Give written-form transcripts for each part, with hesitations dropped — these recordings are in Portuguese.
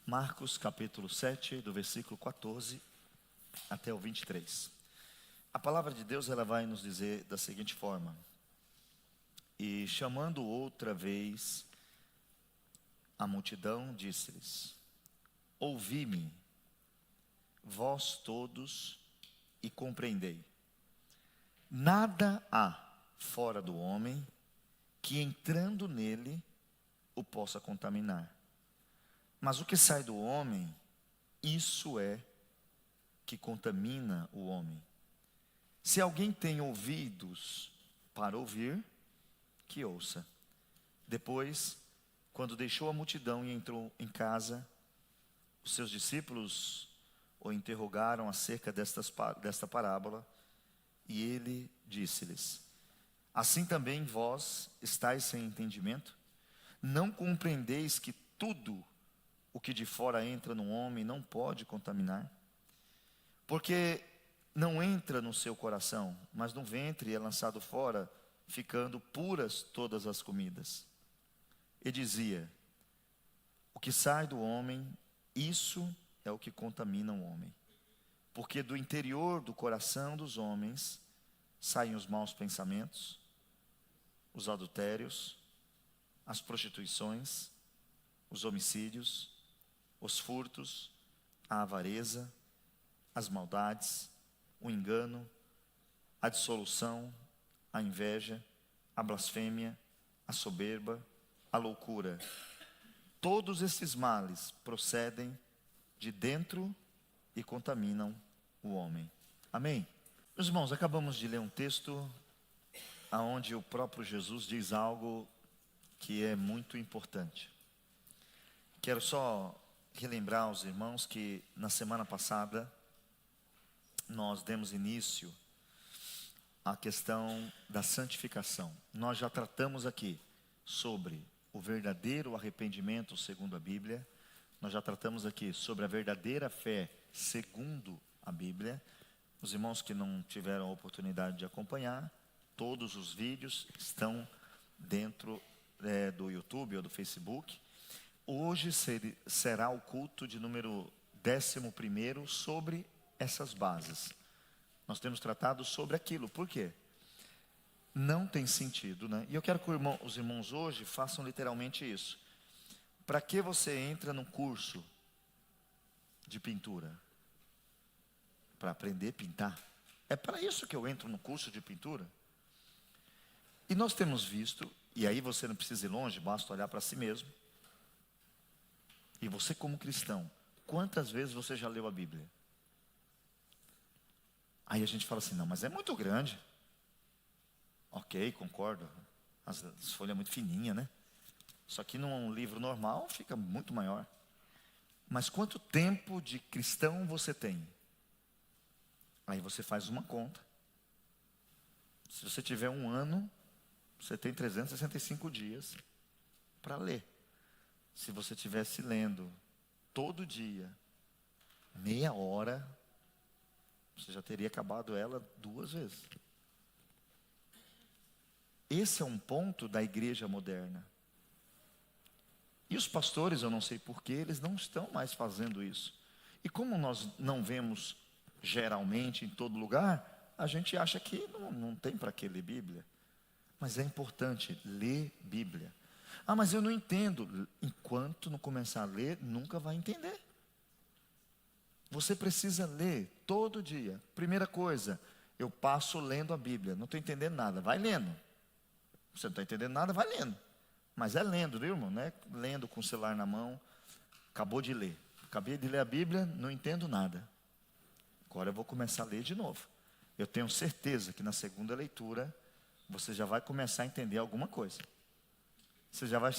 Marcos capítulo 7, do versículo 14 até o 23. A palavra de Deus ela vai nos dizer da seguinte forma: E chamando outra vez a multidão, disse-lhes: Ouvi-me, vós todos, e compreendei. Nada há fora do homem que entrando nele o possa contaminar. Mas o que sai do homem, isso é que contamina o homem. Se alguém tem ouvidos para ouvir, que ouça. Depois, quando deixou a multidão e entrou em casa, os seus discípulos o interrogaram acerca desta parábola, e ele disse-lhes: Assim também vós estáis sem entendimento? Não compreendeis que tudo o que de fora entra no homem não pode contaminar? Porque não entra no seu coração, mas no ventre é lançado fora, ficando puras todas as comidas. E dizia: O que sai do homem, isso é o que contamina o homem. Porque do interior do coração dos homens saem os maus pensamentos, os adultérios, as prostituições, os homicídios, os furtos, a avareza, as maldades, o engano, a dissolução, a inveja, a blasfêmia, a soberba, a loucura. Todos esses males procedem de dentro e contaminam o homem. Amém? Meus irmãos, acabamos de ler um texto onde o próprio Jesus diz algo que é muito importante. Quero só relembrar aos irmãos que na semana passada nós demos início à questão da santificação. Nós já tratamos aqui sobre o verdadeiro arrependimento segundo a Bíblia. Nós já tratamos aqui sobre a verdadeira fé segundo a Bíblia. Os irmãos que não tiveram a oportunidade de acompanhar, todos os vídeos estão dentro do YouTube ou do Facebook. Hoje será o culto de número 11º sobre essas bases. Nós temos tratado sobre aquilo. Por quê? Não tem sentido, né? E eu quero que os irmãos hoje façam literalmente isso. Para que você entra num curso de pintura? Para aprender a pintar. É para isso que eu entro no curso de pintura. E nós temos visto, e aí você não precisa ir longe, basta olhar para si mesmo. E você como cristão, quantas vezes você já leu a Bíblia? Aí a gente fala assim: não, mas é muito grande. Ok, concordo. As folhas muito fininhas, né? Só que num livro normal fica muito maior. Mas quanto tempo de cristão você tem? Aí você faz uma conta. Se você tiver 1 ano, você tem 365 dias para ler. Se você estivesse lendo todo dia, meia hora, você já teria acabado ela 2 vezes. Esse é um ponto da igreja moderna. E os pastores, eu não sei porquê, eles não estão mais fazendo isso. E como nós não vemos geralmente em todo lugar, a gente acha que não tem para que ler Bíblia. Mas é importante ler Bíblia. Ah, mas eu não entendo. Enquanto não começar a ler, nunca vai entender. Você precisa ler todo dia. Primeira coisa, eu passo lendo a Bíblia. Não estou entendendo nada. Vai lendo. Você não está entendendo nada, vai lendo. Mas é lendo, viu, irmão? Não é lendo com o celular na mão. Acabou de ler. Acabei de ler a Bíblia, não entendo nada. Agora eu vou começar a ler de novo. Eu tenho certeza que na segunda leitura você já vai começar a entender alguma coisa. Você já vai,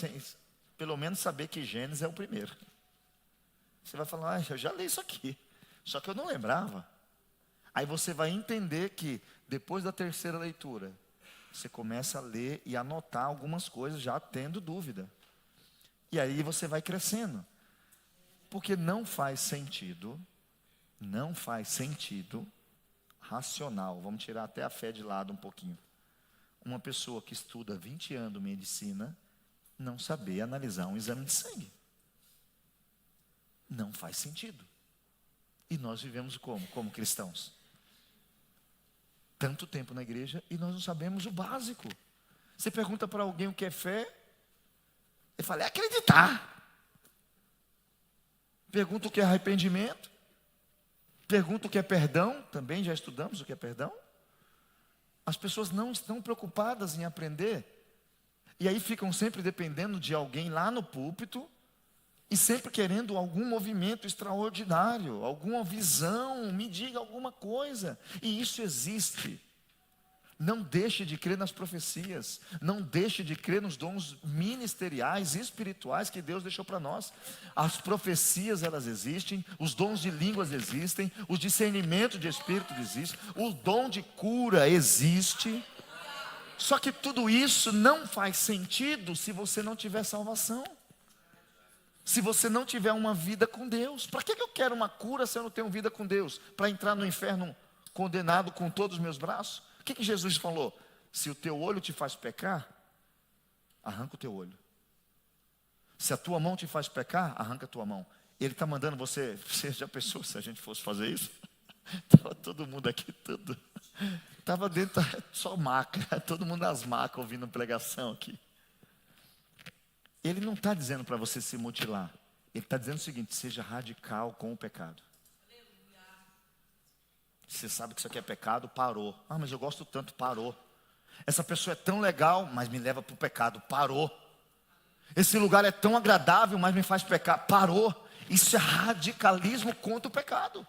pelo menos, saber que Gênesis é o primeiro. Você vai falar: ah, eu já li isso aqui, só que eu não lembrava. Aí você vai entender que depois da terceira leitura, você começa a ler e anotar algumas coisas já tendo dúvida. E aí você vai crescendo. Porque não faz sentido racional, vamos tirar até a fé de lado um pouquinho. Uma pessoa que estuda 20 anos medicina não saber analisar um exame de sangue. Não faz sentido. E nós vivemos como cristãos? Tanto tempo na igreja e nós não sabemos o básico. Você pergunta para alguém o que é fé, ele fala, é acreditar. Pergunta o que é arrependimento. Pergunta o que é perdão, também já estudamos o que é perdão. As pessoas não estão preocupadas em aprender. E aí ficam sempre dependendo de alguém lá no púlpito, e sempre querendo algum movimento extraordinário, alguma visão, me diga alguma coisa. E isso existe. Não deixe de crer nas profecias. Não deixe de crer nos dons ministeriais e espirituais que Deus deixou para nós. As profecias, elas existem. Os dons de línguas existem. O discernimento de espírito existe. O dom de cura existe. Só que tudo isso não faz sentido se você não tiver salvação. Se você não tiver uma vida com Deus. Para que eu quero uma cura se eu não tenho vida com Deus? Para entrar no inferno condenado com todos os meus braços? O que Jesus falou? Se o teu olho te faz pecar, arranca o teu olho. Se a tua mão te faz pecar, arranca a tua mão. Ele está mandando você já pensou se a gente fosse fazer isso? Estava todo mundo aqui, tudo. Estava dentro, só maca, todo mundo nas macas ouvindo pregação aqui. Ele não está dizendo para você se mutilar. Ele está dizendo o seguinte, seja radical com o pecado. Você sabe que isso aqui é pecado, parou. Ah, mas eu gosto tanto, parou. Essa pessoa é tão legal, mas me leva para o pecado, parou. Esse lugar é tão agradável, mas me faz pecar, parou. Isso é radicalismo contra o pecado.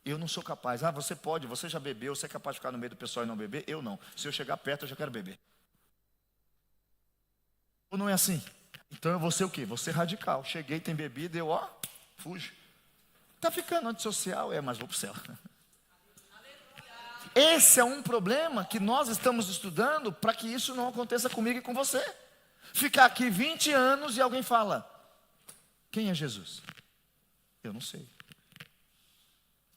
Eu não sou capaz. Ah, você pode, você já bebeu, você é capaz de ficar no meio do pessoal e não beber? Eu não. Se eu chegar perto, eu já quero beber. Ou não é assim? Então eu vou ser o quê? Vou ser radical. Cheguei, tem bebida, eu fujo. Está ficando antissocial? Mas vou para o céu. Esse é um problema que nós estamos estudando para que isso não aconteça comigo e com você. Ficar aqui 20 anos e alguém fala, quem é Jesus? Eu não sei.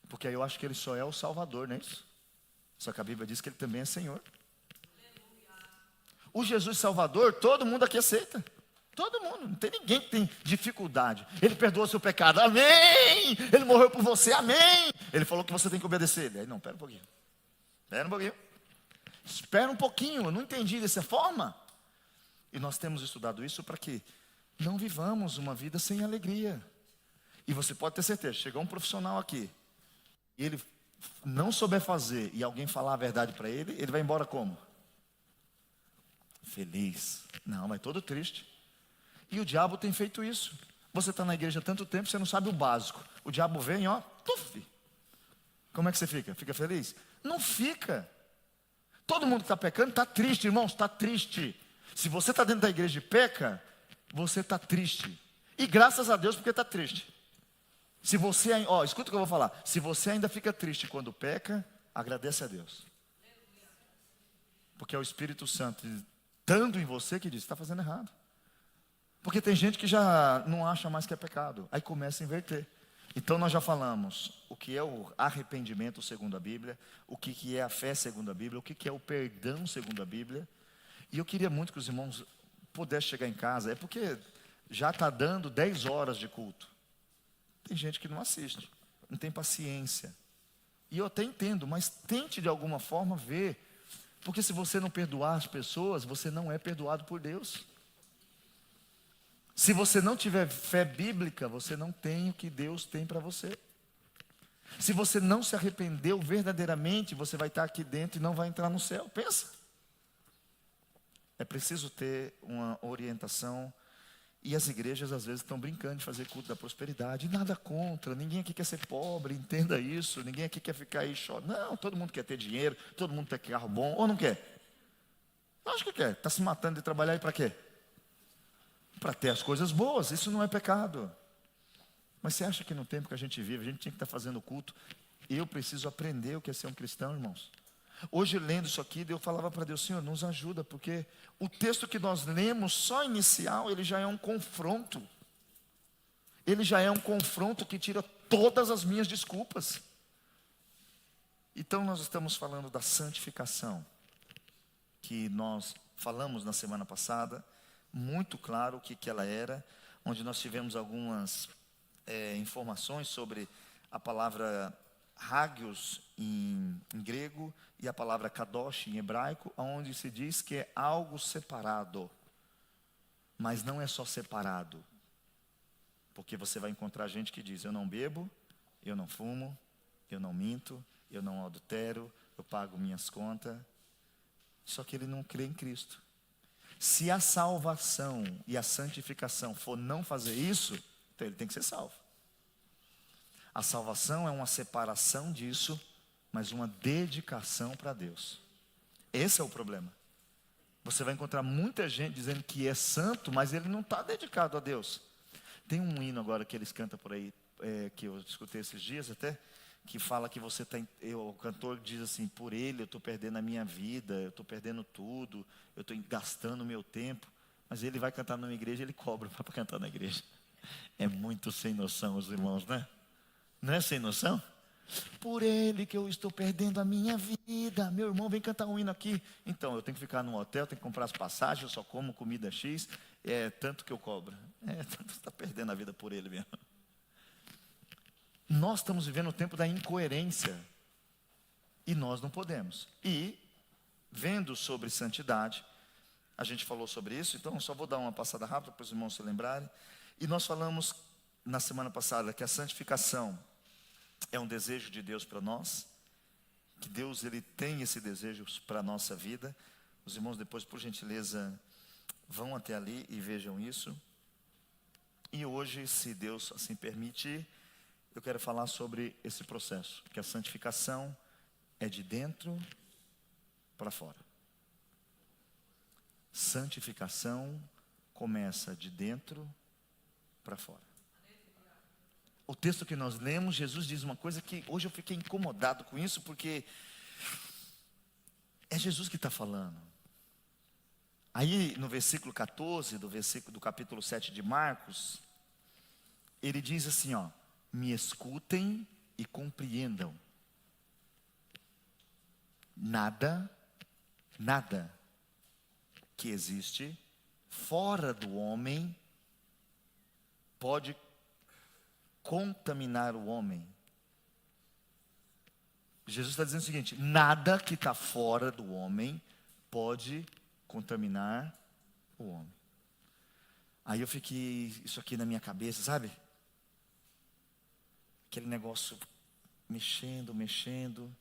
Porque aí eu acho que ele só é o Salvador, não é isso? Só que a Bíblia diz que ele também é Senhor. O Jesus Salvador, todo mundo aqui aceita. Todo mundo, não tem ninguém que tem dificuldade. Ele perdoa seu pecado, amém. Ele morreu por você, amém. Ele falou que você tem que obedecer ele. Aí, não, espera um pouquinho. Espera um pouquinho, eu não entendi dessa forma. E nós temos estudado isso para que não vivamos uma vida sem alegria. E você pode ter certeza, chegou um profissional aqui, e ele não souber fazer, e alguém falar a verdade para ele, ele vai embora como? Feliz. Não, vai todo triste. E o diabo tem feito isso. Você está na igreja há tanto tempo, você não sabe o básico. O diabo vem, tuf. Como é que você fica? Fica feliz? Não fica. Todo mundo que está pecando está triste, irmãos, está triste. Se você está dentro da igreja e peca, você está triste. E graças a Deus porque está triste. Se você, escuta o que eu vou falar. Se você ainda fica triste quando peca, agradece a Deus. Porque é o Espírito Santo estando em você que diz, está fazendo errado. Porque tem gente que já não acha mais que é pecado. Aí começa a inverter. Então nós já falamos o que é o arrependimento segundo a Bíblia, o que é a fé segundo a Bíblia, o que é o perdão segundo a Bíblia. E eu queria muito que os irmãos pudessem chegar em casa, é porque já está dando 10 horas de culto. Tem gente que não assiste, não tem paciência. E eu até entendo, mas tente de alguma forma ver. Porque se você não perdoar as pessoas, você não é perdoado por Deus. Se você não tiver fé bíblica, você não tem o que Deus tem para você. Se você não se arrependeu verdadeiramente, você vai estar aqui dentro e não vai entrar no céu. Pensa. É preciso ter uma orientação. E as igrejas às vezes estão brincando de fazer culto da prosperidade. Nada contra, ninguém aqui quer ser pobre, entenda isso. Ninguém aqui quer ficar aí chorando. Não, todo mundo quer ter dinheiro, todo mundo quer carro bom, ou não quer? Acho que quer. Está se matando de trabalhar e para quê? Para ter as coisas boas, isso não é pecado. Mas você acha que no tempo que a gente vive, a gente tinha que estar fazendo culto? Eu preciso aprender o que é ser um cristão, irmãos. Hoje, lendo isso aqui, eu falava para Deus, Senhor, nos ajuda, porque o texto que nós lemos, só inicial, ele já é um confronto. Ele já é um confronto que tira todas as minhas desculpas. Então, nós estamos falando da santificação, que nós falamos na semana passada, muito claro o que ela era, onde nós tivemos algumas informações sobre a palavra hagios em grego e a palavra kadosh em hebraico, onde se diz que é algo separado. Mas não é só separado. Porque você vai encontrar gente que diz: eu não bebo, eu não fumo, eu não minto, eu não adultero, eu pago minhas contas. Só que ele não crê em Cristo. Se a salvação e a santificação for não fazer isso, então ele tem que ser salvo. A salvação é uma separação disso, mas uma dedicação para Deus. Esse é o problema. Você vai encontrar muita gente dizendo que é santo, mas ele não está dedicado a Deus. Tem um hino agora que eles cantam por aí, que eu escutei esses dias até, que fala que você está, o cantor diz assim: por ele eu estou perdendo a minha vida, eu estou perdendo tudo, eu estou gastando o meu tempo. Mas ele vai cantar numa igreja, ele cobra para cantar na igreja. É muito sem noção os irmãos, né? Não é sem noção? Por ele que eu estou perdendo a minha vida. Meu irmão, vem cantar um hino aqui. Então, eu tenho que ficar no hotel, tenho que comprar as passagens, eu só como comida X. É tanto que eu cobro. Tanto que você está perdendo a vida por ele mesmo. Nós estamos vivendo o tempo da incoerência. E nós não podemos. E, vendo sobre santidade, a gente falou sobre isso, então só vou dar uma passada rápida para os irmãos se lembrarem. E nós falamos na semana passada que a santificação é um desejo de Deus para nós, que Deus ele tem esse desejo para a nossa vida. Os irmãos depois, por gentileza, vão até ali e vejam isso. E hoje, se Deus assim permitir, eu quero falar sobre esse processo, que a santificação é de dentro para fora. Santificação começa de dentro para fora. O texto que nós lemos, Jesus diz uma coisa que hoje eu fiquei incomodado com isso, porque é Jesus que está falando. Aí no versículo 14 do capítulo 7 de Marcos, ele diz assim, ó: me escutem e compreendam. Nada que existe fora do homem pode contaminar o homem. Jesus está dizendo o seguinte: nada que está fora do homem pode contaminar o homem. Aí eu fiquei, isso aqui na minha cabeça, sabe? Aquele negócio mexendo.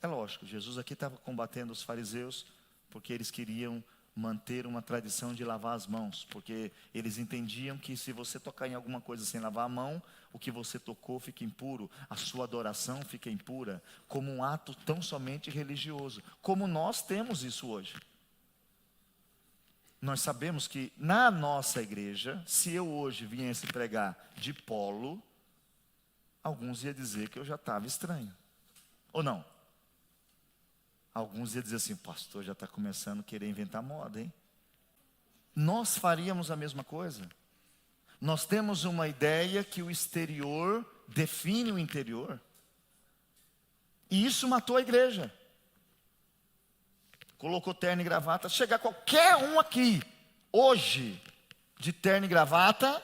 É lógico, Jesus aqui estava combatendo os fariseus, porque eles queriam manter uma tradição de lavar as mãos, porque eles entendiam que se você tocar em alguma coisa sem lavar a mão, o que você tocou fica impuro, a sua adoração fica impura, como um ato tão somente religioso, como nós temos isso hoje. Nós sabemos que na nossa igreja, se eu hoje viesse pregar de polo, alguns iam dizer que eu já estava estranho, ou não? Alguns iam dizer assim: pastor já está começando a querer inventar moda, hein? Nós faríamos a mesma coisa. Nós temos uma ideia que o exterior define o interior. E isso matou a igreja. Colocou terno e gravata. Chegar qualquer um aqui, hoje, de terno e gravata,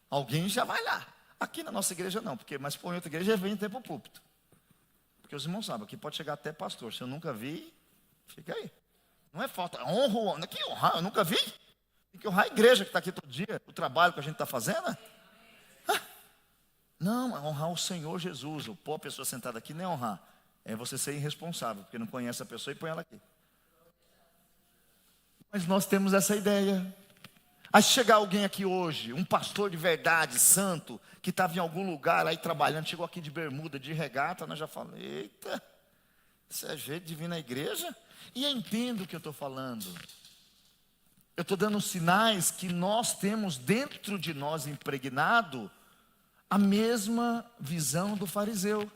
alguém já vai lá. Aqui na nossa igreja não, mas põe outra igreja vem até para o púlpito. Porque os irmãos sabem, aqui pode chegar até pastor. Se eu nunca vi, fica aí. Não é falta, honra, que honrar, eu nunca vi. Tem que honrar a igreja que está aqui todo dia, o trabalho que a gente está fazendo. Não, é honrar o Senhor Jesus. Pôr a pessoa sentada aqui não é honrar, é você ser irresponsável, porque não conhece a pessoa e põe ela aqui. Mas nós temos essa ideia. Aí chegar alguém aqui hoje, um pastor de verdade, santo, que estava em algum lugar aí trabalhando, chegou aqui de bermuda, de regata, nós já falamos: eita, isso é jeito de vir na igreja? E eu entendo o que eu estou falando. Eu estou dando sinais que nós temos dentro de nós impregnado a mesma visão do fariseu.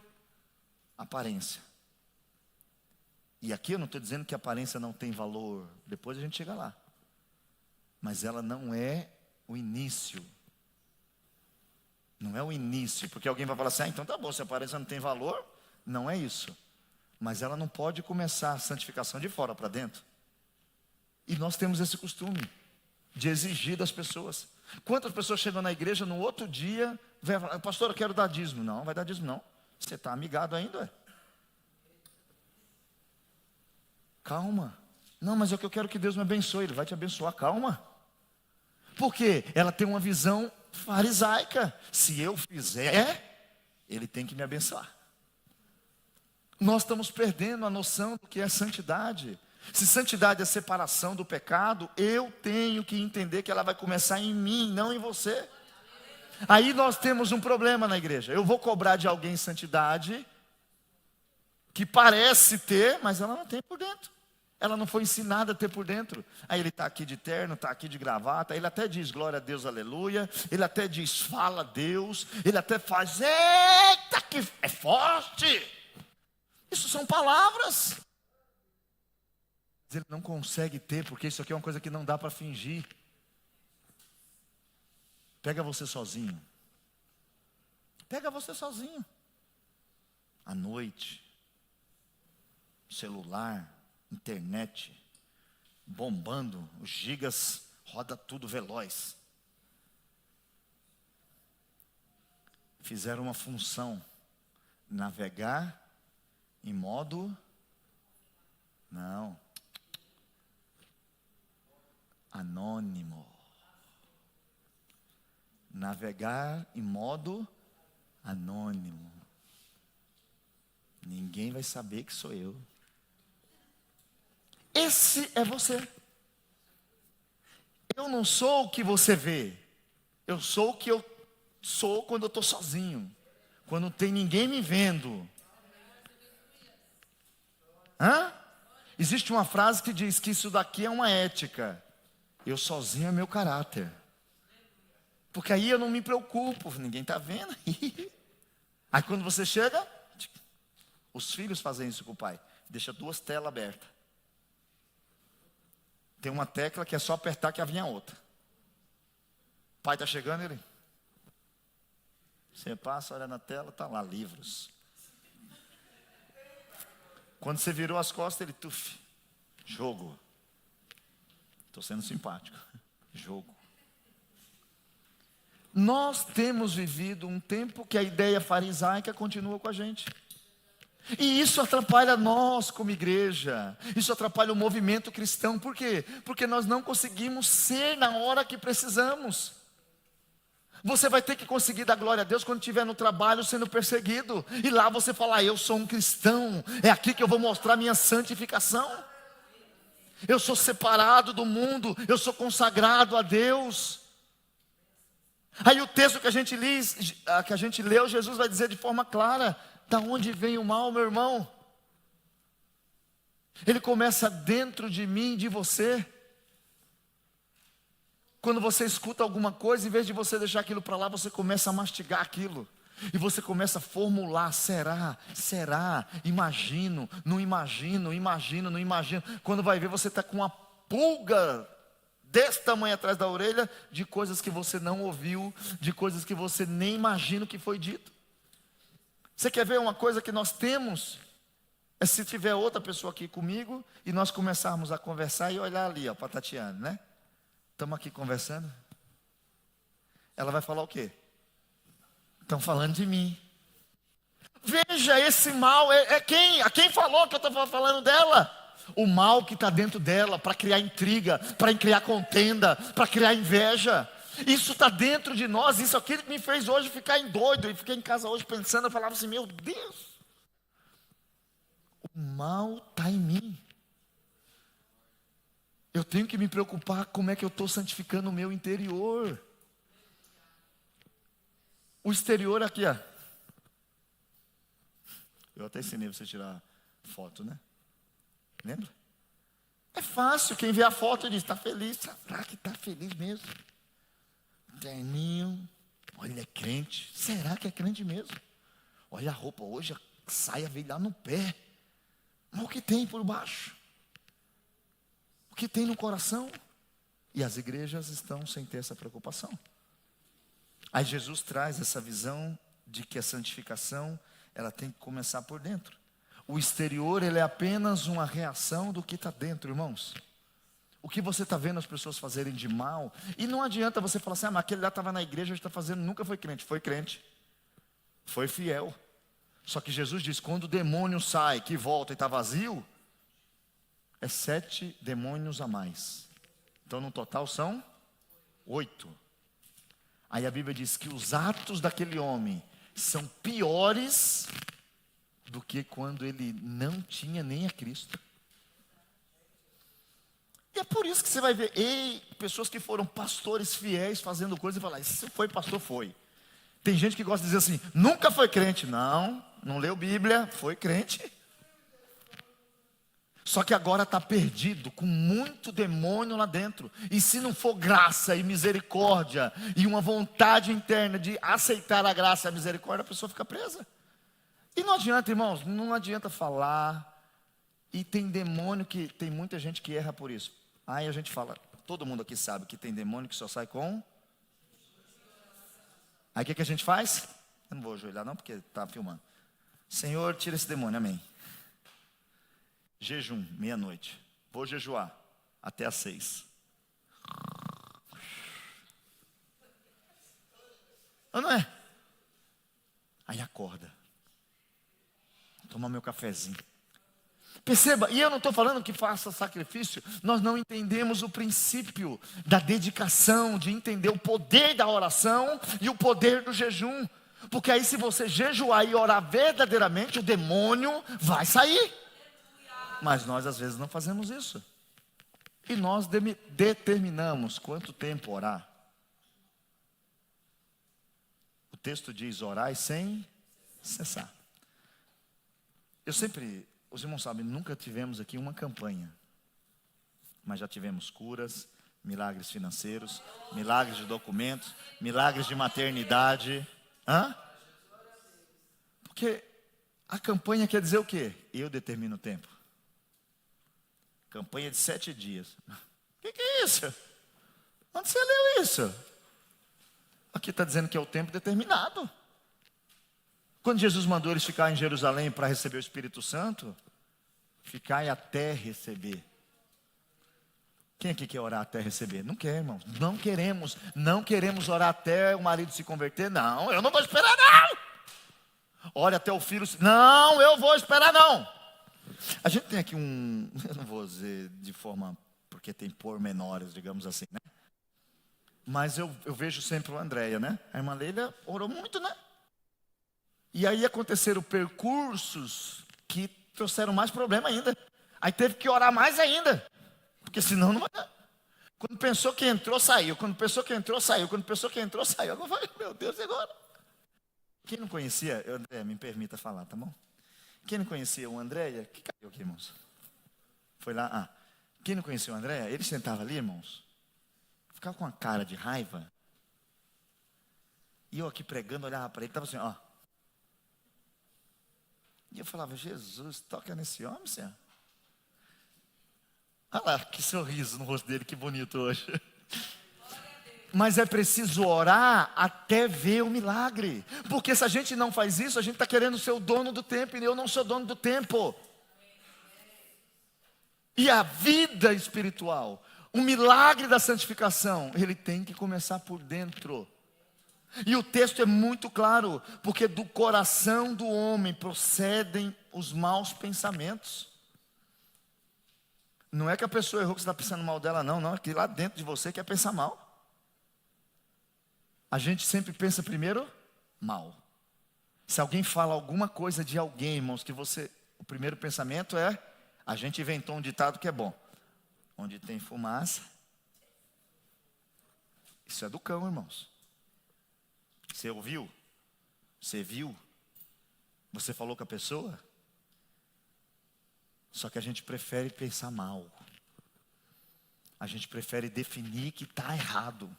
Aparência. E aqui eu não estou dizendo que a aparência não tem valor, depois a gente chega lá. Mas ela não é o início. Não é o início, porque alguém vai falar assim: então tá bom, se a aparência não tem valor, não é isso. Mas ela não pode começar a santificação de fora para dentro. E nós temos esse costume de exigir das pessoas. Quantas pessoas chegam na igreja no outro dia, vem falar, pastor, eu quero dar dízimo. Não, vai dar dízimo não. Você está amigado ainda, ué? Calma. Não, mas é que eu quero que Deus me abençoe. Ele vai te abençoar, calma. Por quê? Ela tem uma visão farisaica. Se eu fizer, Ele tem que me abençoar. Nós estamos perdendo a noção do que é santidade. Se santidade é separação do pecado, eu tenho que entender que ela vai começar em mim, não em você. Aí nós temos um problema na igreja. Eu vou cobrar de alguém santidade, que parece ter, mas ela não tem por dentro. Ela não foi ensinada a ter por dentro. Aí ele está aqui de terno, está aqui de gravata, ele até diz glória a Deus, aleluia. Ele até diz fala a Deus. Ele até faz, eita que é forte. Isso são palavras. Mas ele não consegue ter, porque isso aqui é uma coisa que não dá para fingir. Pega você sozinho. Pega você sozinho. À noite. Celular. Internet. Bombando. Os gigas. Roda tudo veloz. Fizeram uma função. Navegar em modo... Não. Anônimo. Navegar em modo anônimo. Ninguém vai saber que sou eu. Esse é você. Eu não sou o que você vê. Eu sou o que eu sou quando eu estou sozinho. Quando não tem ninguém me vendo. Hã? Existe uma frase que diz que isso daqui é uma ética. Eu sozinho é meu caráter. Porque aí eu não me preocupo, ninguém está vendo. Aí quando você chega, os filhos fazem isso com o pai. Deixa 2 telas abertas. Tem uma tecla que é só apertar que vinha outra. O pai está chegando, ele... Você passa, olha na tela, está lá, livros. Quando você virou as costas, ele... Tuf, jogo. Estou sendo simpático. Jogo. Nós temos vivido um tempo que a ideia farisaica continua com a gente. E isso atrapalha nós como igreja. Isso atrapalha o movimento cristão. Por quê? Porque nós não conseguimos ser na hora que precisamos. Você vai ter que conseguir dar glória a Deus quando estiver no trabalho sendo perseguido. E lá você falar, eu sou um cristão. É aqui que eu vou mostrar minha santificação. Eu sou separado do mundo. Eu sou consagrado a Deus. Aí o texto que a gente leu, Jesus vai dizer de forma clara: da onde vem o mal, meu irmão? Ele começa dentro de mim, de você. Quando você escuta alguma coisa, em vez de você deixar aquilo para lá, você começa a mastigar aquilo. E você começa a formular, será, imagino, não imagino, não imagino. Quando vai ver, você está com uma pulga desse tamanho atrás da orelha, de coisas que você não ouviu, de coisas que você nem imagina o que foi dito. Você quer ver uma coisa que nós temos? É se tiver outra pessoa aqui comigo, e nós começarmos a conversar e olhar ali, para a Tatiana, né? Estamos aqui conversando. Ela vai falar o quê? Estão falando de mim. Veja, esse mal a quem falou que eu estava falando dela? O mal que está dentro dela, para criar intriga, para criar contenda, para criar inveja. Isso está dentro de nós. Isso aqui que me fez hoje ficar doido. E fiquei em casa hoje pensando, eu falava assim, meu Deus, o mal está em mim. Eu tenho que me preocupar como é que eu estou santificando o meu interior. O exterior aqui, ó. Eu até ensinei você a tirar foto, né? Lembra? É fácil, quem vê a foto diz, está feliz. Será que está feliz mesmo? Terninho, olha, é crente. Será que é crente mesmo? Olha a roupa hoje, a saia veio lá no pé. Mas o que tem por baixo? O que tem no coração? E as igrejas estão sem ter essa preocupação. Aí Jesus traz essa visão de que a santificação, ela tem que começar por dentro. O exterior, ele é apenas uma reação do que está dentro, irmãos. o que você está vendo as pessoas fazerem de mal. E não adianta você falar assim, mas aquele lá estava na igreja, hoje está fazendo, nunca foi crente, foi fiel. Só que Jesus diz, quando o demônio sai, que volta e está vazio, é 7 demônios a mais. Então no total são 8. Aí a Bíblia diz que os atos daquele homem são piores do que quando ele não tinha nem a Cristo. E é por isso que você vai ver pessoas que foram pastores fiéis fazendo coisas e falar, se foi pastor, foi. Tem gente que gosta de dizer assim, nunca foi crente. Não leu Bíblia, foi crente. Só que agora está perdido, com muito demônio lá dentro. E se não for graça e misericórdia, e uma vontade interna de aceitar a graça e a misericórdia, a pessoa fica presa. E não adianta, irmãos, não adianta falar. E tem demônio que, tem muita gente que erra por isso. Aí a gente fala, todo mundo aqui sabe que tem demônio que só sai com. Aí o que a gente faz? Eu não vou ajoelhar não, porque está filmando. Senhor, tira esse demônio, amém. Jejum, meia-noite. Vou jejuar até às 6. Ou não é? Aí acorda. Toma meu cafezinho. Perceba, e eu não estou falando que faça sacrifício. Nós não entendemos o princípio da dedicação, de entender o poder da oração e o poder do jejum. Porque aí se você jejuar e orar verdadeiramente, o demônio vai sair. Mas nós às vezes não fazemos isso. E nós determinamos quanto tempo orar. O texto diz, orai sem cessar. Os irmãos sabem, nunca tivemos aqui uma campanha. Mas já tivemos curas, milagres financeiros, milagres de documentos, milagres de maternidade. Porque a campanha quer dizer o quê? Eu determino o tempo. Campanha de 7 dias. O que é isso? Onde você leu isso? Aqui está dizendo que é o tempo determinado. Quando Jesus mandou eles ficar em Jerusalém para receber o Espírito Santo, ficai até receber. Quem aqui quer orar até receber? Não quer, irmãos. Não queremos orar até o marido se converter. Não, eu não vou esperar não. Ore até o filho. Não, eu vou esperar não. A gente tem aqui eu não vou dizer de forma, porque tem pormenores, digamos assim, né? Mas eu vejo sempre o Andréia, né? A irmã Leila orou muito, né? E aí aconteceram percursos que trouxeram mais problema ainda. Aí teve que orar mais ainda. Porque senão não vai dar. Quando pensou que entrou, saiu. Quando pensou que entrou, saiu. Quando pensou que entrou, saiu. Agora vai, meu Deus, e agora? Quem não conhecia, André, me permita falar, tá bom? Quem não conhecia o Andréia, que caiu aqui, irmãos? Foi lá, quem não conhecia o Andréia, ele sentava ali, irmãos, ficava com uma cara de raiva. E eu aqui pregando, olhava para ele, estava assim, ó. E eu falava, Jesus, toca nesse homem, Senhor. Olha lá, que sorriso no rosto dele, que bonito hoje. Mas é preciso orar até ver o milagre. Porque se a gente não faz isso, a gente está querendo ser o dono do tempo. E eu não sou dono do tempo. E a vida espiritual, o milagre da santificação, ele tem que começar por dentro. E o texto é muito claro, porque do coração do homem procedem os maus pensamentos. Não é que a pessoa errou que você está pensando mal dela, não. É que lá dentro de você quer pensar mal. A gente sempre pensa primeiro mal. Se alguém fala alguma coisa de alguém, irmãos, o primeiro pensamento é, a gente inventou um ditado que é bom. Onde tem fumaça, isso é do cão, irmãos. Você ouviu? Você viu? Você falou com a pessoa? Só que a gente prefere pensar mal. A gente prefere definir que está errado.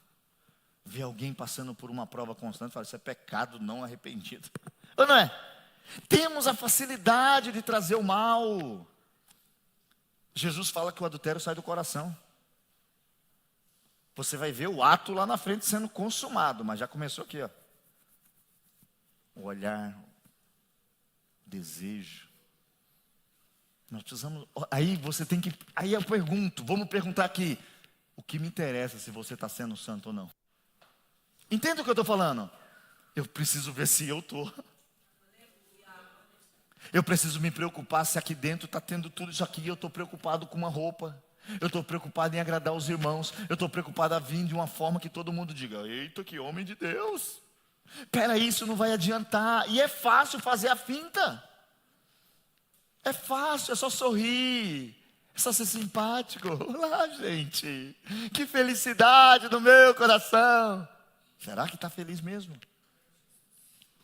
Ver alguém passando por uma prova constante e falar, isso é pecado não arrependido. Ou não é? Temos a facilidade de trazer o mal. Jesus fala que o adultério sai do coração. Você vai ver o ato lá na frente sendo consumado, mas já começou aqui, ó. O olhar, o desejo. Nós precisamos. Aí você tem que. Aí eu pergunto, vamos perguntar aqui. O que me interessa se você está sendo santo ou não? Entende o que eu estou falando? Eu preciso ver se eu estou. Eu preciso me preocupar se aqui dentro está tendo tudo isso aqui. Eu estou preocupado com uma roupa. Eu estou preocupado em agradar os irmãos. Eu estou preocupado a vir de uma forma que todo mundo diga: eita, que homem de Deus. Peraí, isso não vai adiantar. E é fácil fazer a finta. É fácil, é só sorrir. É só ser simpático. Olá, gente. Que felicidade no meu coração. Será que está feliz mesmo?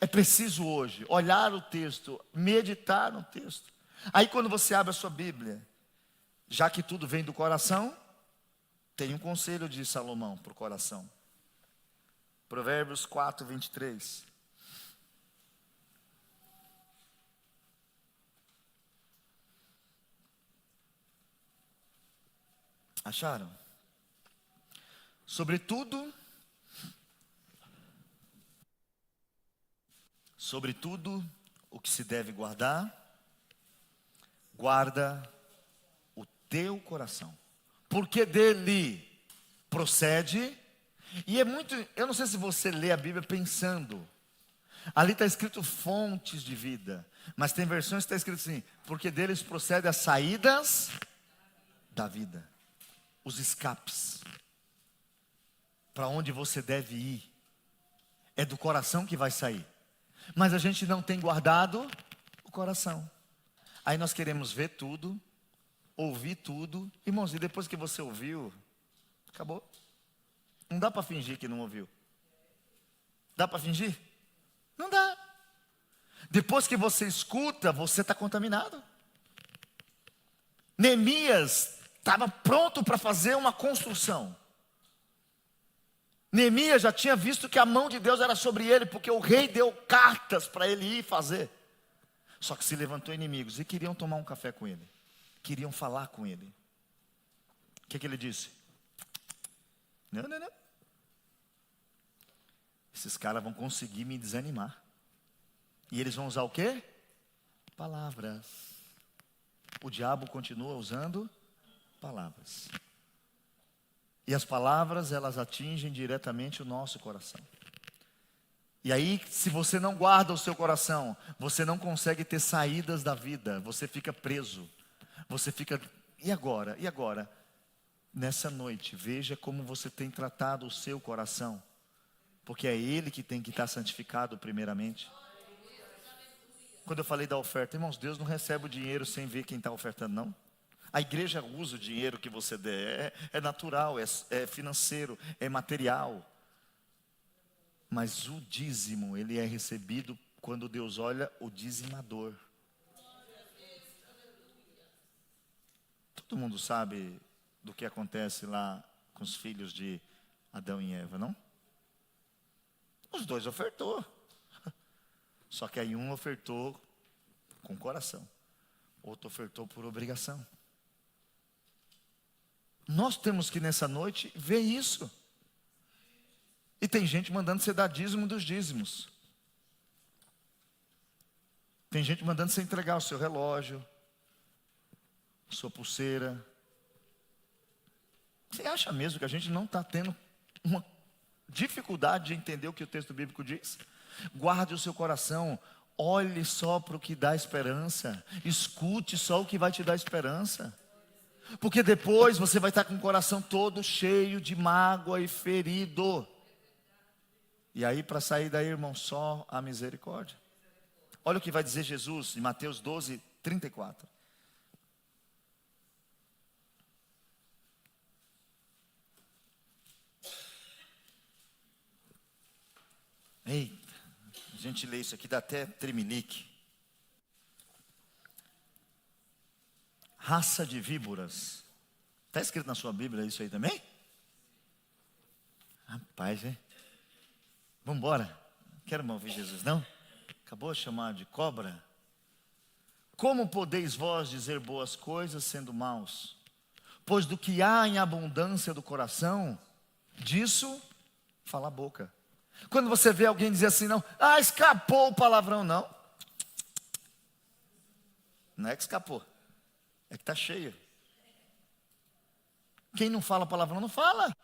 É preciso hoje olhar o texto, meditar no texto. Aí quando você abre a sua Bíblia, já que tudo vem do coração, tem um conselho de Salomão para o coração. Provérbios 4, 23. Acharam? Sobretudo o que se deve guardar, guarda o teu coração, porque dele procede. E é muito, eu não sei se você lê a Bíblia pensando, ali está escrito fontes de vida, mas tem versões que está escrito assim: porque deles procede as saídas da vida, os escapes, para onde você deve ir, é do coração que vai sair. Mas a gente não tem guardado o coração. Aí nós queremos ver tudo, ouvir tudo. Irmãos, e depois que você ouviu, acabou. Não dá para fingir que não ouviu. Dá para fingir? Não dá. Depois que você escuta, você está contaminado. Neemias estava pronto para fazer uma construção. Neemias já tinha visto que a mão de Deus era sobre ele, porque o rei deu cartas para ele ir fazer. Só que se levantou inimigos e queriam tomar um café com ele, queriam falar com ele. O que ele disse? Não. Esses caras vão conseguir me desanimar. E eles vão usar o quê? Palavras. O diabo continua usando palavras. E as palavras, elas atingem diretamente o nosso coração. E aí, se você não guarda o seu coração, você não consegue ter saídas da vida. Você fica preso. Você fica, e agora? E agora? Nessa noite, veja como você tem tratado o seu coração. Porque é ele que tem que estar santificado primeiramente. Quando eu falei da oferta, irmãos, Deus não recebe o dinheiro sem ver quem está ofertando, não. A igreja usa o dinheiro que você der, é natural, é financeiro, é material. Mas o dízimo, ele é recebido quando Deus olha o dizimador. Todo mundo sabe do que acontece lá com os filhos de Adão e Eva, não? Os dois ofertou. Só que aí um ofertou com coração, outro ofertou por obrigação. Nós temos que nessa noite ver isso. E tem gente mandando você dar dízimo dos dízimos. Tem gente mandando você entregar o seu relógio, a sua pulseira. Você acha mesmo que a gente não está tendo uma dificuldade de entender o que o texto bíblico diz? Guarde o seu coração, olhe só para o que dá esperança, escute só o que vai te dar esperança. Porque depois você vai estar com o coração todo cheio de mágoa e ferido. E aí, para sair daí, irmão, só a misericórdia. Olha o que vai dizer Jesus em Mateus 12, 34. Eita, a gente lê isso aqui, dá até tremelique. Raça de víboras. Está escrito na sua Bíblia isso aí também? Rapaz, hein? Vamos embora. Quero mais ouvir Jesus, não? Acabou de chamar de cobra. Como podeis vós dizer boas coisas sendo maus? Pois do que há em abundância do coração, disso fala a boca. Quando você vê alguém dizer assim, não, escapou o palavrão, não. Não é que escapou. É que está cheia. Quem não fala palavrão, não fala.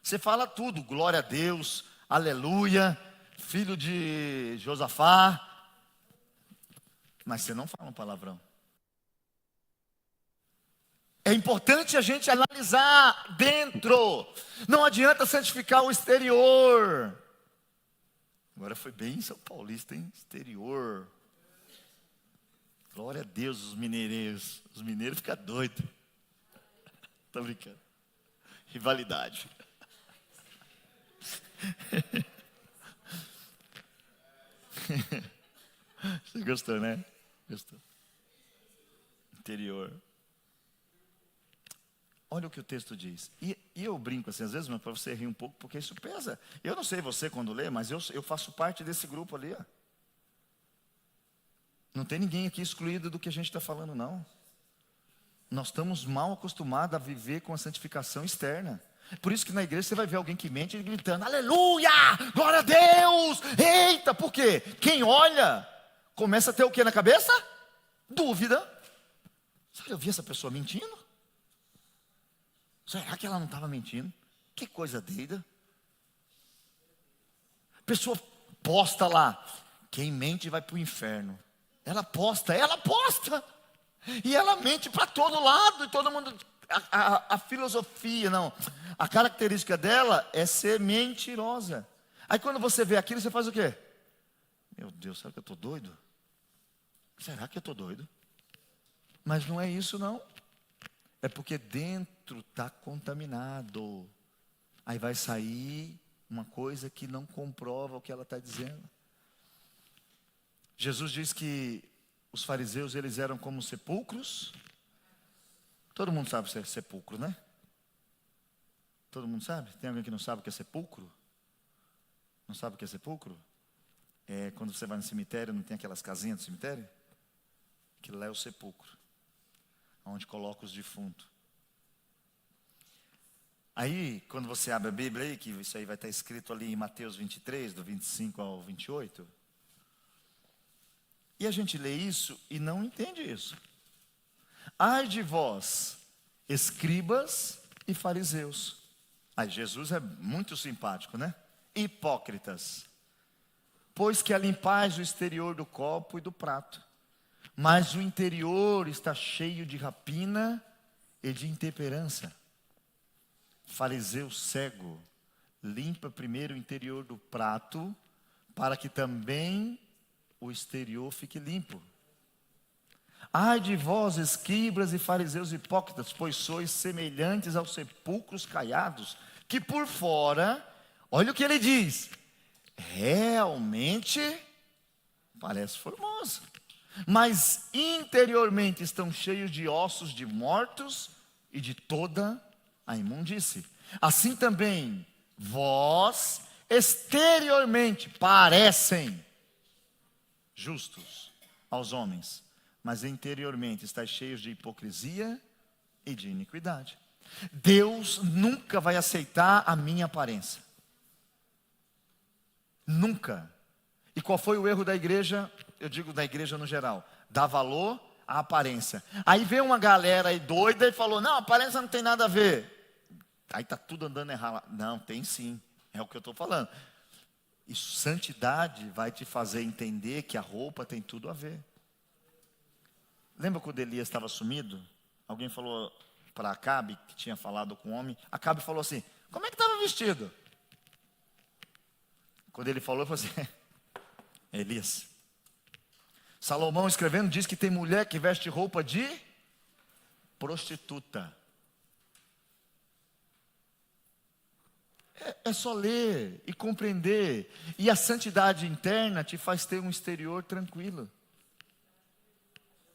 Você fala tudo, glória a Deus, aleluia, filho de Josafá. Mas você não fala um palavrão. É importante a gente analisar dentro. Não adianta santificar o exterior. Agora foi bem São Paulista, hein? Exterior. Glória a Deus, os mineiros. Os mineiros ficam doidos. Tô brincando. Rivalidade. Você gostou, né? Gostou. Interior. Olha o que o texto diz. E eu brinco assim, às vezes, mas para você rir um pouco, porque isso pesa. Eu não sei você quando lê, mas eu faço parte desse grupo ali. Ó. Não tem ninguém aqui excluído do que a gente está falando, não. Nós estamos mal acostumados a viver com a santificação externa. Por isso que na igreja você vai ver alguém que mente gritando, aleluia, glória a Deus, eita, por quê? Quem olha, começa a ter o que na cabeça? Dúvida. Será que eu vi essa pessoa mentindo? Será que ela não estava mentindo? Que coisa doida. A pessoa posta lá, quem mente vai para o inferno. Ela posta. E ela mente para todo lado, e todo mundo... A filosofia, não. A característica dela é ser mentirosa. Aí quando você vê aquilo, você faz o quê? Meu Deus, será que eu estou doido? Será que eu estou doido? Mas não é isso, não. É porque dentro está contaminado. Aí vai sair uma coisa que não comprova o que ela está dizendo. Jesus diz que os fariseus, eles eram como sepulcros. Todo mundo sabe o que é sepulcro, né? Todo mundo sabe? Tem alguém que não sabe o que é sepulcro? Não sabe o que é sepulcro? É quando você vai no cemitério, não tem aquelas casinhas do cemitério? Aquilo lá é o sepulcro, onde coloca os defuntos. Aí, quando você abre a Bíblia aí, que isso aí vai estar escrito ali em Mateus 23, do 25 ao 28. E a gente lê isso e não entende isso. Ai de vós, escribas e fariseus. Aí Jesus é muito simpático, né? Hipócritas. Pois que alimpais o exterior do copo e do prato, mas o interior está cheio de rapina e de intemperança. Fariseu cego, limpa primeiro o interior do prato, para que também o exterior fique limpo. Ai de vós, escribas e fariseus hipócritas, pois sois semelhantes aos sepulcros caiados, que por fora, olha o que ele diz, realmente parece formoso, mas interiormente estão cheios de ossos de mortos e de toda a imundície. Assim também, vós exteriormente parecem justos aos homens, mas interiormente estáis cheios de hipocrisia e de iniquidade. Deus nunca vai aceitar a minha aparência. Nunca. E qual foi o erro da igreja? Eu digo da igreja no geral. Dá valor à aparência. Aí veio uma galera aí doida e falou, não, a aparência não tem nada a ver. Aí está tudo andando errado. Não, tem sim. É o que eu estou falando. E santidade vai te fazer entender que a roupa tem tudo a ver. Lembra quando Elias estava sumido? Alguém falou para Acabe, que tinha falado com o homem. Acabe falou assim, como é que estava vestido? Quando ele falou, eu falei assim, Elias. Salomão escrevendo diz que tem mulher que veste roupa de prostituta. É só ler e compreender. E a santidade interna te faz ter um exterior tranquilo,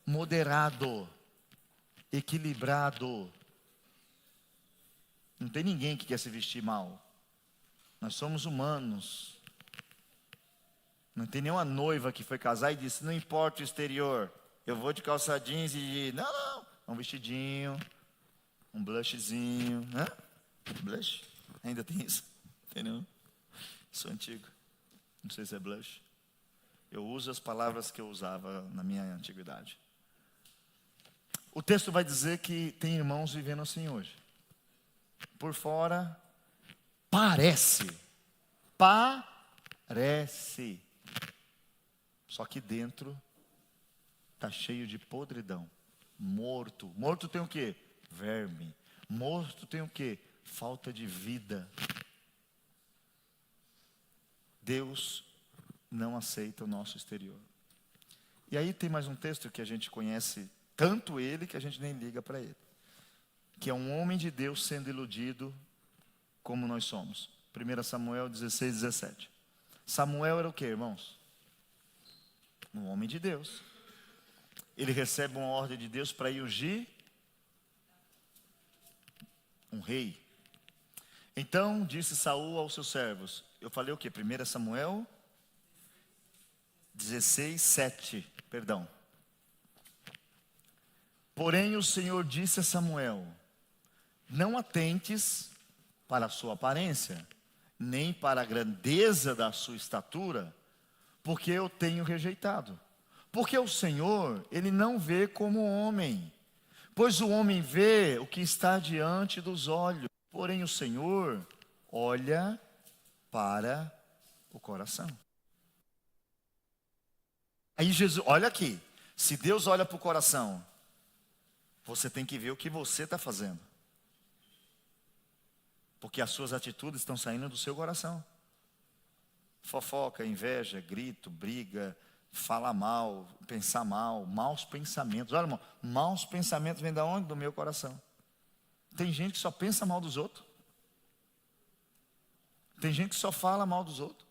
moderado, equilibrado. Não tem ninguém que quer se vestir mal. Nós somos humanos. Não tem nenhuma noiva que foi casar e disse, não importa o exterior, eu vou de calça jeans e de... Não, um vestidinho, um blushzinho, né? Blush? Ainda tem isso? Tem não? Sou antigo. Não sei se é blush. Eu uso as palavras que eu usava na minha antiguidade. O texto vai dizer que tem irmãos vivendo assim hoje. Por fora, parece. Parece. Só que dentro está cheio de podridão. Morto. Morto tem o quê? Verme. Morto tem o quê? Falta de vida. Deus não aceita o nosso exterior. E aí tem mais um texto que a gente conhece, tanto ele que a gente nem liga para ele. Que é um homem de Deus sendo iludido como nós somos. 1 Samuel 16, 17. Samuel era o quê, irmãos? Um homem de Deus. Ele recebe uma ordem de Deus para ir ungir um rei. Então disse Saul aos seus servos. Eu falei o quê? 1 Samuel 16, 7. Perdão. Porém o Senhor disse a Samuel: não atentes para a sua aparência, nem para a grandeza da sua estatura, porque eu tenho rejeitado. Porque o Senhor, Ele não vê como homem, pois o homem vê o que está diante dos olhos, porém o Senhor olha para o coração. Aí Jesus, olha aqui, se Deus olha para o coração, você tem que ver o que você está fazendo. Porque as suas atitudes estão saindo do seu coração. Fofoca, inveja, grito, briga, fala mal, pensar mal, maus pensamentos. Olha, irmão, maus pensamentos vêm de onde? Do meu coração. Tem gente que só pensa mal dos outros. Tem gente que só fala mal dos outros.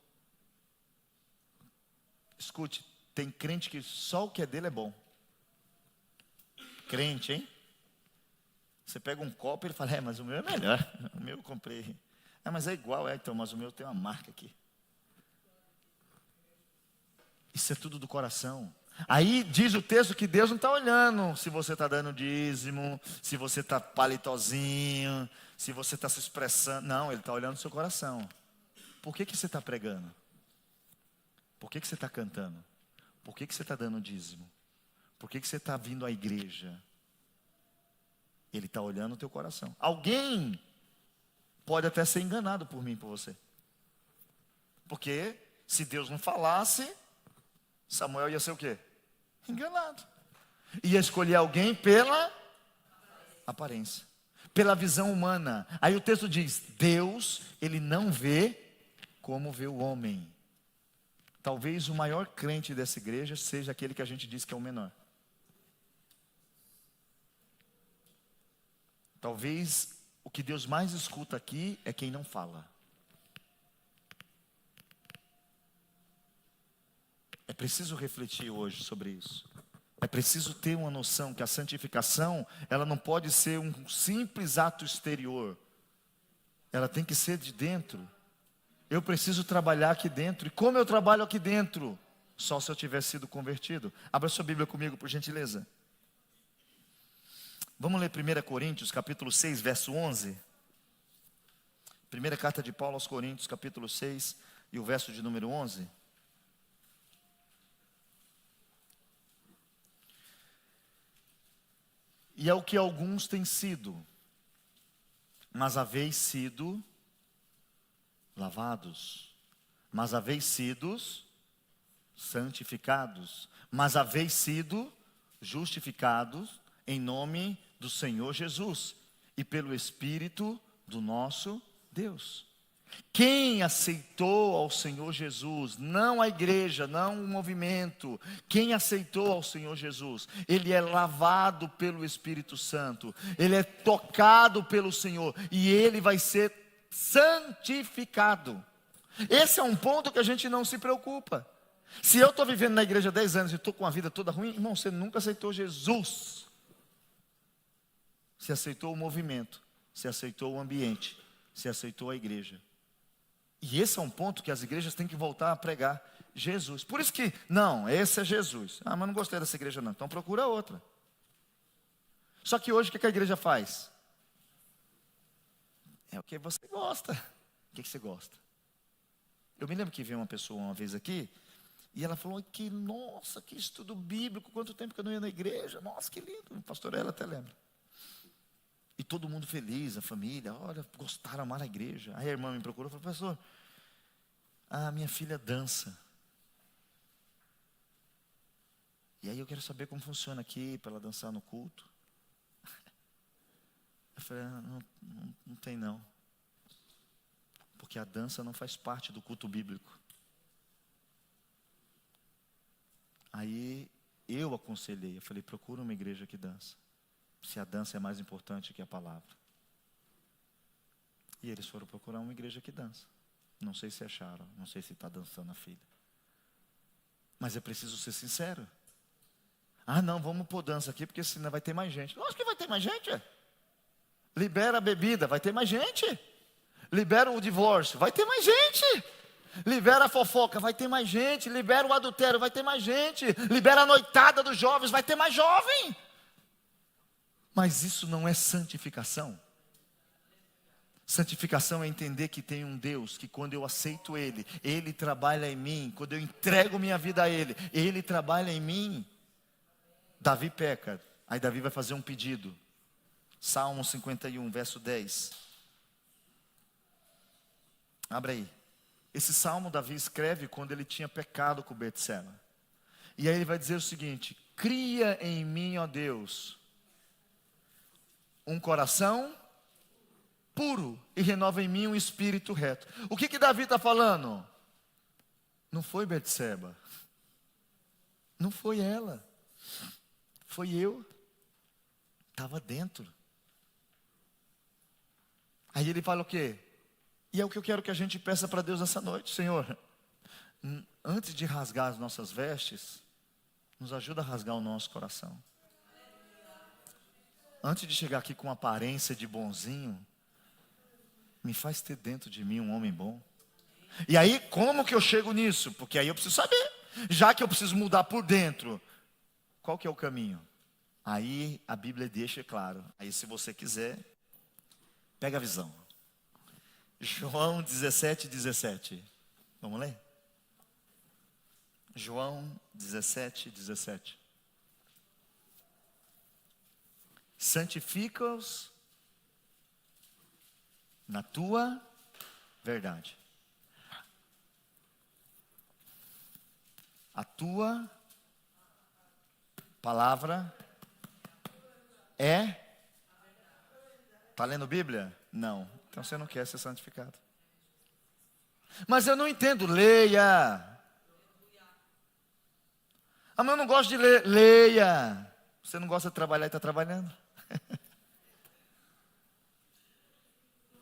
Escute, tem crente que só o que é dele é bom. Crente, hein? Você pega um copo e ele fala, mas o meu é melhor. O meu eu comprei. Mas é igual, então, mas o meu tem uma marca aqui. Isso é tudo do coração. Aí diz o texto que Deus não está olhando se você está dando dízimo, se você está palitozinho, se você está se expressando. Não, Ele está olhando o seu coração. Por que você está pregando? Por que você está cantando? Por que você está dando dízimo? Por que você está vindo à igreja? Ele está olhando o teu coração. Alguém pode até ser enganado por mim, por você. Porque se Deus não falasse, Samuel ia ser o quê? Enganado. Ia escolher alguém pela aparência, pela visão humana. Aí o texto diz, Deus, Ele não vê como vê o homem. Talvez o maior crente dessa igreja seja aquele que a gente diz que é o menor. Talvez o que Deus mais escuta aqui é quem não fala. É preciso refletir hoje sobre isso. É preciso ter uma noção que a santificação, ela não pode ser um simples ato exterior. Ela tem que ser de dentro. Eu preciso trabalhar aqui dentro. E como eu trabalho aqui dentro? Só se eu tiver sido convertido. Abra sua Bíblia comigo, por gentileza. Vamos ler 1 Coríntios, capítulo 6, verso 11. Primeira carta de Paulo aos Coríntios, capítulo 6, e o verso de número 11. E é o que alguns têm sido, mas haveis sido lavados, mas haveis sido santificados, mas haveis sido justificados em nome do Senhor Jesus e pelo Espírito do nosso Deus. Quem aceitou ao Senhor Jesus, não a igreja, não o movimento, quem aceitou ao Senhor Jesus, ele é lavado pelo Espírito Santo, ele é tocado pelo Senhor e ele vai ser santificado. Esse é um ponto que a gente não se preocupa. Se eu estou vivendo na igreja há 10 anos e estou com a vida toda ruim, irmão, você nunca aceitou Jesus. Você aceitou o movimento, você aceitou o ambiente, você aceitou a igreja. E esse é um ponto que as igrejas têm que voltar a pregar Jesus. Por isso que, não, esse é Jesus. Mas não gostei dessa igreja não, então procura outra. Só que hoje o que a igreja faz? É o que você gosta. O que você gosta? Eu me lembro que veio uma pessoa uma vez aqui, E ela falou que, nossa, que estudo bíblico, quanto tempo que eu não ia na igreja. Nossa, que lindo. A pastora ela até lembra. E todo mundo feliz, a família, olha, gostaram, amaram a igreja. Aí a irmã me procurou e falou, pastor, a minha filha dança. E aí eu quero saber como funciona aqui para ela dançar no culto. Eu falei, não tem não. Porque a dança não faz parte do culto bíblico. Aí eu aconselhei, eu falei, procura uma igreja que dança. Se a dança é mais importante que a palavra. E eles foram procurar uma igreja que dança. Não sei se acharam, não sei se está dançando a filha. Mas é preciso ser sincero. Ah não, vamos pôr dança aqui, porque senão vai ter mais gente. Lógico que vai ter mais gente. Libera a bebida, vai ter mais gente. Libera o divórcio, vai ter mais gente. Libera a fofoca, vai ter mais gente. Libera o adultério, vai ter mais gente. Libera a noitada dos jovens, vai ter mais jovem. Mas isso não é santificação. Santificação é entender que tem um Deus, que quando eu aceito Ele, Ele trabalha em mim. Quando eu entrego minha vida a Ele, Ele trabalha em mim. Davi peca, aí Davi vai fazer um pedido. Salmo 51, verso 10. Abre aí. Esse salmo Davi escreve quando ele tinha pecado com Betseba. E aí ele vai dizer o seguinte: cria em mim, ó Deus, um coração puro e renova em mim um espírito reto. O que Davi está falando? Não foi Betseba. Não foi ela. Foi eu. Estava dentro. Aí ele fala o quê? E é o que eu quero que a gente peça para Deus essa noite. Senhor, antes de rasgar as nossas vestes, nos ajuda a rasgar o nosso coração. Antes de chegar aqui com aparência de bonzinho, me faz ter dentro de mim um homem bom. E aí, como que eu chego nisso? Porque aí eu preciso saber. Já que eu preciso mudar por dentro, qual que é o caminho? Aí a Bíblia deixa claro. Aí se você quiser, pega a visão. João 17, 17. Vamos ler? João 17, 17. Santifica-os na tua verdade. A tua palavra é... Está lendo Bíblia? Não. Então você não quer ser santificado. Mas eu não entendo. Leia. Ah, mas eu não gosto de ler. Leia. Você não gosta de trabalhar e está trabalhando?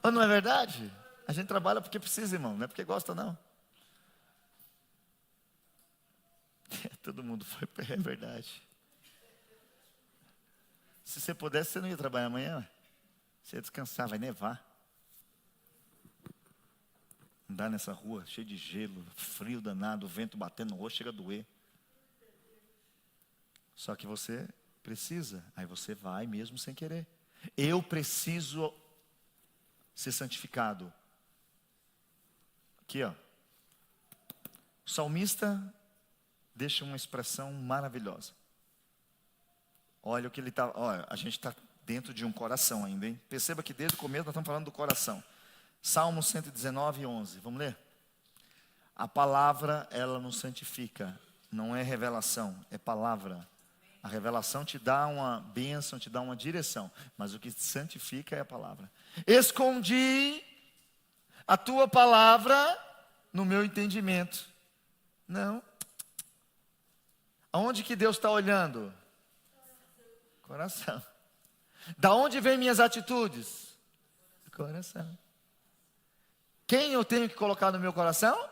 Ou não é verdade? A gente trabalha porque precisa, irmão. Não é porque gosta, não. Todo mundo foi. É verdade. Se você pudesse, você não ia trabalhar amanhã? Você ia descansar, vai nevar. Andar nessa rua, cheio de gelo, frio danado, vento batendo no rosto, chega a doer. Só que você precisa, aí você vai mesmo sem querer. Eu preciso ser santificado. Aqui, ó. O salmista deixa uma expressão maravilhosa. Olha o que ele está. Olha, a gente está dentro de um coração ainda, hein? Perceba que desde o começo nós estamos falando do coração. Salmo 119, 11. Vamos ler? A palavra, ela nos santifica. Não é revelação, é palavra. A revelação te dá uma bênção, te dá uma direção. Mas o que santifica é a palavra. Escondi a tua palavra no meu entendimento. Não. Aonde que Deus está olhando? Coração. Da onde vêm minhas atitudes? Coração. Quem eu tenho que colocar no meu coração?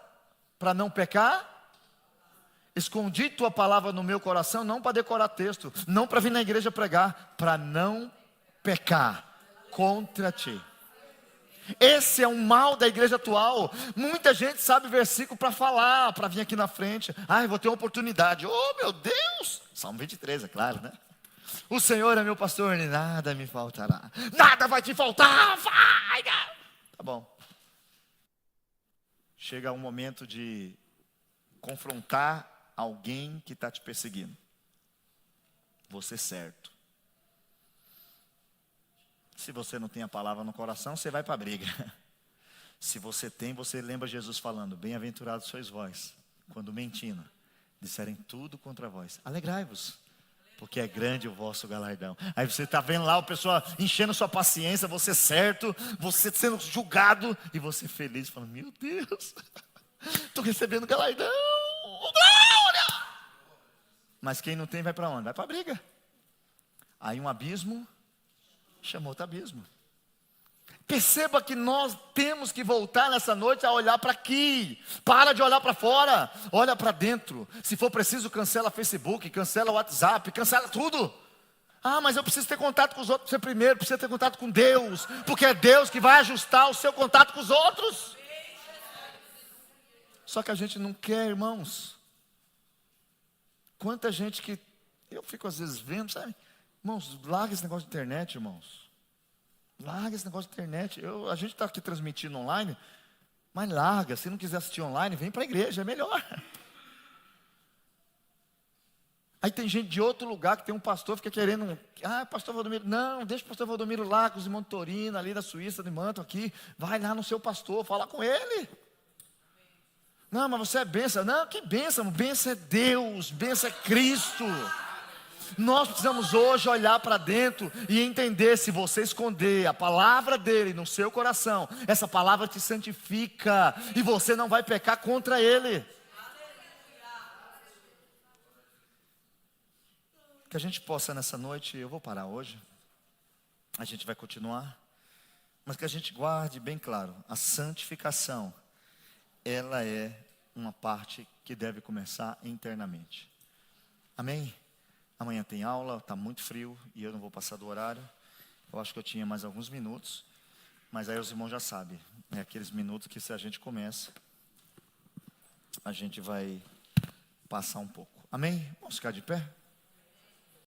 Para não pecar? Escondi tua palavra no meu coração, não para decorar texto, não para vir na igreja pregar, para não pecar contra ti. Esse é um mal da igreja atual. Muita gente sabe versículo para falar, para vir aqui na frente. Ah, eu vou ter uma oportunidade. Oh, meu Deus! Salmo 23, é claro, né? O Senhor é meu pastor e nada me faltará. Nada vai te faltar, vai! Tá bom. Chega um momento de confrontar alguém que está te perseguindo. Você certo. Se você não tem a palavra no coração, você vai para a briga. Se você tem, você lembra Jesus falando: bem-aventurados sois vós, quando mentindo, disserem tudo contra vós. Alegrai-vos, porque é grande o vosso galardão. Aí você está vendo lá o pessoal enchendo sua paciência, você certo, você sendo julgado, e você feliz, falando: meu Deus, estou recebendo galardão, glória! Mas quem não tem vai para onde? Vai para a briga. Aí um abismo chamou outro abismo. Perceba que nós temos que voltar nessa noite a olhar para aqui. Para de olhar para fora, olha para dentro. Se for preciso, cancela Facebook, cancela o WhatsApp, cancela tudo. Ah, mas eu preciso ter contato com os outros. Você primeiro precisa ter contato com Deus, porque é Deus que vai ajustar o seu contato com os outros. Só que a gente não quer, irmãos. Quanta gente que eu fico às vezes vendo, sabe? Irmãos, larga esse negócio de internet, irmãos. Larga esse negócio de internet. A gente está aqui transmitindo online, mas larga. Se não quiser assistir online, vem para a igreja, é melhor. Aí tem gente de outro lugar que tem um pastor, fica querendo, pastor Valdomiro, não, deixa o pastor Valdomiro lá com os irmãos Torino, ali da Suíça, de Manto aqui, vai lá no seu pastor, fala com ele. Não, mas você é bênção. Não, que bênção? Bênção é Deus, bênção é Cristo. Nós precisamos hoje olhar para dentro e entender: se você esconder a palavra dele no seu coração, essa palavra te santifica e você não vai pecar contra ele. Que a gente possa nessa noite, eu vou parar hoje, a gente vai continuar, mas que a gente guarde bem claro: a santificação, ela é uma parte que deve começar internamente. Amém? Amanhã tem aula, está muito frio e eu não vou passar do horário. Eu acho que eu tinha mais alguns minutos, mas aí os irmãos já sabem, é aqueles minutos que, se a gente começa, a gente vai passar um pouco. Amém? Vamos ficar de pé?